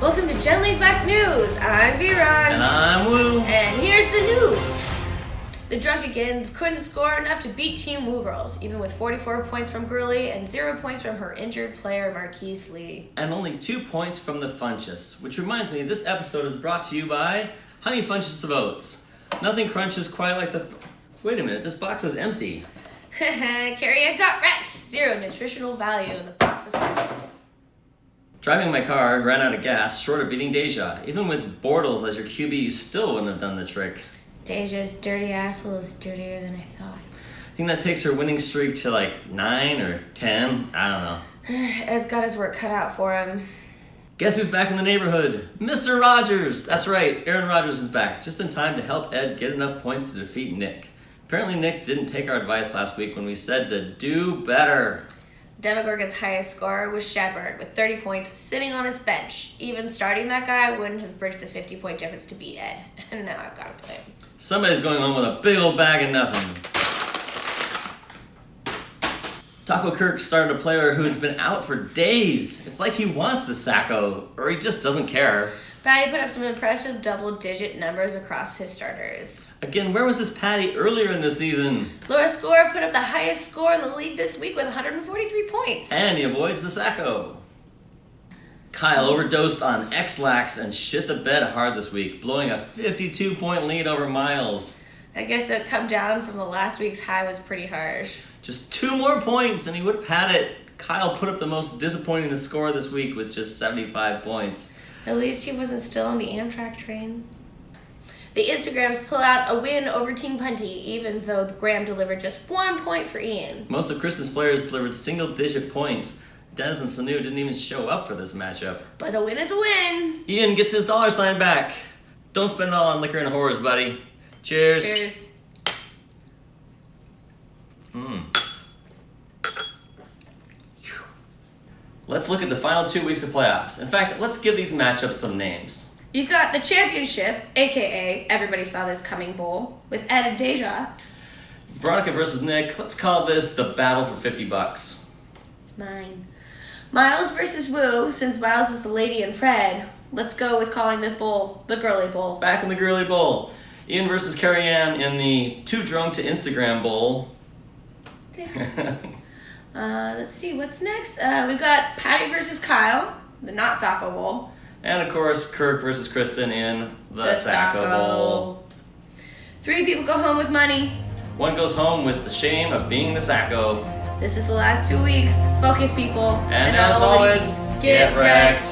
Welcome to Gentlyfucked News. I'm Veron. And I'm Woo. And here's the news. The Drunkigans couldn't score enough to beat Team Woo Girls, even with 44 points from Gurley and 0 points from her injured player Marquise Lee. And only 2 points from the Funches, which reminds me this episode is brought to you by Honey Funches of Oats. Nothing crunches quite like the... Wait a minute, this box is empty. Carrie, I got wrecked. 0 nutritional value in the box of Funches. Driving my car, ran out of gas, short of beating Deja. Even with Bortles as your QB, you still wouldn't have done the trick. Deja's dirty asshole is dirtier than I thought. I think that takes her winning streak to like 9 or 10. I don't know. Ed's got his work cut out for him. Guess who's back in the neighborhood? Mr. Rogers! That's right, Aaron Rodgers is back, just in time to help Ed get enough points to defeat Nick. Apparently Nick didn't take our advice last week when we said to do better. Demogorgon's highest scorer was Shepard with 30 points sitting on his bench. Even starting that guy wouldn't have bridged the 50-point difference to beat Ed. And now I've got to play him. Somebody's going home with a big old bag of nothing. Taco Kirk started a player who's been out for days. It's like he wants the sacco, or he just doesn't care. Patty put up some impressive double-digit numbers across his starters. Again, where was this Patty earlier in the season? Laura Score put up the highest score in the league this week with 143 points. And he avoids the sacco. Kyle overdosed on X-Lax and shit the bed hard this week, blowing a 52-point lead over Miles. I guess that come down from the last week's high was pretty harsh. Just 2 more points and he would have had it. Kyle put up the most disappointing score this week with just 75 points. At least he wasn't still on the Amtrak train. The Instagrams pull out a win over Team Punty, even though Graham delivered just 1 point for Ian. Most of Kristen's players delivered single-digit points. Dennis and Sanu didn't even show up for this matchup. But a win is a win. Ian gets his $sign back. Don't spend it all on liquor and whores, buddy. Cheers. Cheers. Let's look at the final 2 weeks of playoffs. In fact, let's give these matchups some names. You've got the championship, a.k.a. Everybody Saw This Coming Bowl, with Ed and Deja. Veronica versus Nick. Let's call this the battle for $50. It's mine. Miles versus Woo, since Miles is the lady in Fred. Let's go with calling this bowl the Girly Bowl. Back in the Girly Bowl. Ian versus Carrie Ann in the Too Drunk to Instagram Bowl. Let's see, what's next? We've got Patty versus Kyle, the Not Sacco Bowl. And of course, Kirk versus Kristen in the Sacco Bowl. 3 people go home with money. 1 goes home with the shame of being the Sacco. This is the last 2 weeks. Focus, people. And as always, get wrecked.